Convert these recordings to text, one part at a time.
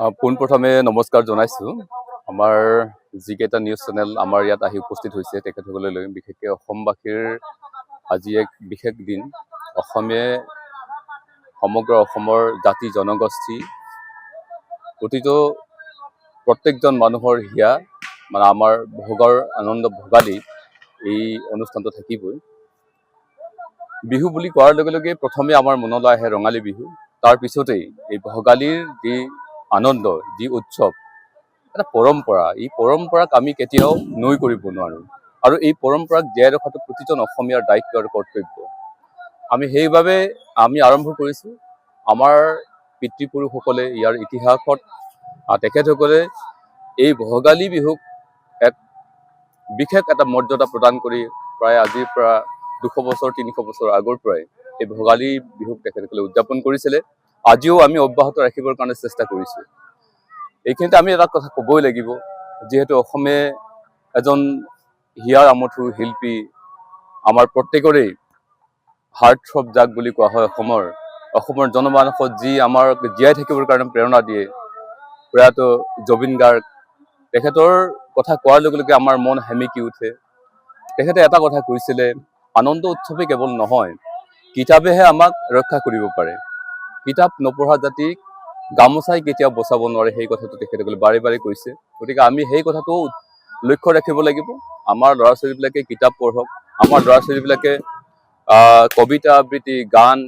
পোনপ্ৰথমে নমস্কাৰ জনাইছোঁ। আমাৰ যিকেইটা নিউজ চেনেল আমাৰ ইয়াত আহি উপস্থিত হৈছে তেখেতসকললৈ বিশেষকৈ অসমবাসীৰ আজি এক বিশেষ দিন। অসমে সমগ্ৰ অসমৰ জাতি জনগোষ্ঠী প্ৰতিটো প্ৰত্যেকজন মানুহৰ হিয়া মানে আমাৰ ভোগৰ আনন্দ ভোগালী এই অনুষ্ঠানটো থাকিবই। বিহু বুলি কোৱাৰ লগে লগে প্ৰথমে আমাৰ মনলৈ আহে ৰঙালী বিহু। তাৰ পিছতেই এই ভোগালীৰ যি আনন্দ, যি উৎসৱ, এটা পৰম্পৰা, এই পৰম্পৰাক আমি কেতিয়াও নুই কৰিব নোৱাৰোঁ। আৰু এই পৰম্পৰাক জীয়াই ৰখাটো প্ৰতিজন অসমীয়াৰ দায়িত্ব আৰু কৰ্তব্য। আমি সেইবাবে আৰম্ভ কৰিছোঁ। আমাৰ পিতৃপুৰুষসকলে ইয়াৰ ইতিহাসত তেখেতসকলে এই ভোগালী বিহুক এক বিশেষ এটা মৰ্যাদা প্ৰদান কৰি প্ৰায় আজিৰ পৰা 200 বছৰ 300 বছৰ আগৰ পৰাই এই ভোগালী বিহুক তেখেতসকলে উদযাপন কৰিছিলে। আজিও আমি অব্যাহত ৰাখিবৰ কাৰণে চেষ্টা কৰিছোঁ। এইখিনিতে আমি এটা কথা ক'বই লাগিব, যিহেতু অসমে এজন হিয়াৰ আমঠু শিল্পী, আমাৰ প্ৰত্যেকৰে হাৰ্ট থ্ৰব যাক বুলি কোৱা হয় অসমৰ জনমানসত যি আমাৰ জীয়াই থাকিবৰ কাৰণে প্ৰেৰণা দিয়ে, প্ৰয়াত জুবিন গাৰ্গ, তেখেতৰ কথা কোৱাৰ লগে লগে আমাৰ মন সেমেকি উঠে। তেখেতে এটা কথা কৈছিলে, আনন্দ উৎসৱে কেৱল নহয়, কিতাপেহে আমাক ৰক্ষা কৰিব পাৰে। কিতাপ নপঢ়া জাতিক গামোচাই কেতিয়াও বচাব নোৱাৰে, সেই কথাটো তেখেতসকলে বাৰে বাৰে কৈছে। গতিকে আমি সেই কথাটো লক্ষ্য ৰাখিব লাগিব। আমাৰ ল'ৰা ছোৱালীবিলাকে কিতাপ পঢ়ক, আমাৰ ল'ৰা ছোৱালীবিলাকে কবিতা আবৃত্তি, গান,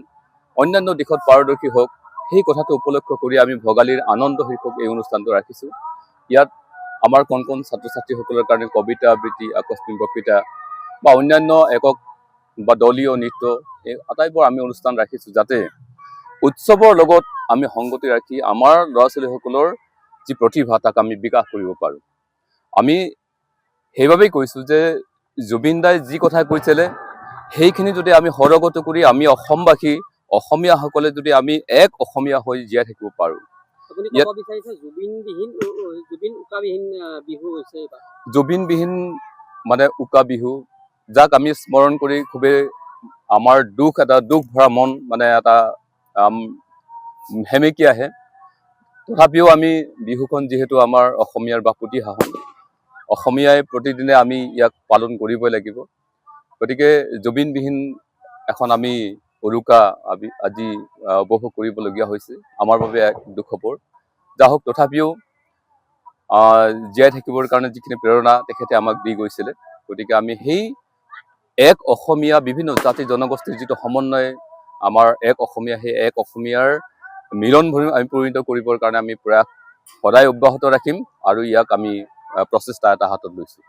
অন্যান্য দিশত পাৰদৰ্শী হওক। সেই কথাটো উপলক্ষ কৰি আমি ভোগালীৰ আনন্দ শীৰ্ষক এই অনুষ্ঠানটো ৰাখিছোঁ। ইয়াত আমাৰ কণ কণ ছাত্ৰ ছাত্ৰীসকলৰ কাৰণে কবিতা আবৃত্তি, আকস্মিক বক্তৃতা বা অন্যান্য একক বা দলীয় নৃত্য, এই আটাইবোৰ আমি অনুষ্ঠান ৰাখিছোঁ, যাতে উৎসৱৰ লগত আমি সংগতি ৰাখি আমাৰ ল'ৰা ছোৱালীসকলৰ যি প্ৰতিভা তাক আমি বিকাশ কৰিব পাৰোঁ। আমি সেইবাবেই কৈছোঁ যে জুবিন দাই যি কথা কৈছিলে সেইখিনি যদি আমি সৰগত কৰি আমি অসমবাসী, অসমীয়াসকলে যদি আমি এক অসমীয়া হৈ জীয়াই থাকিব পাৰোঁ। জুবিনবিহীন মানে উকা বিহু, যাক আমি স্মৰণ কৰি খুবেই আমাৰ দুখ ভৰা মন মানে এটা সেমেকি আহে। তথাপিও আমি বিহুখন যিহেতু আমাৰ অসমীয়াৰ বাপতি সাহোন, অসমীয়াই প্ৰতিদিনে আমি ইয়াক পালন কৰিবই লাগিব। গতিকে জুবিনবিহীন এখন আমি উৰুকা আজি উপভোগ কৰিবলগীয়া হৈছে, আমাৰ বাবে এক দুখবৰ। যা হওক, তথাপিও জীয়াই থাকিবৰ কাৰণে যিখিনি প্ৰেৰণা তেখেতে আমাক দি গৈছিলে, গতিকে আমি সেই এক অসমীয়া, বিভিন্ন জাতি জনগোষ্ঠীৰ যিটো সমন্বয়, আমাৰ এক অসমীয়া, সেই এক অসমীয়াৰ মিলনভূমি আমি পৰিণত কৰিবৰ কাৰণে আমি প্ৰয়াস সদায় অব্যাহত ৰাখিম আৰু ইয়াক আমি প্ৰচেষ্টা এটা হাতত লৈছোঁ।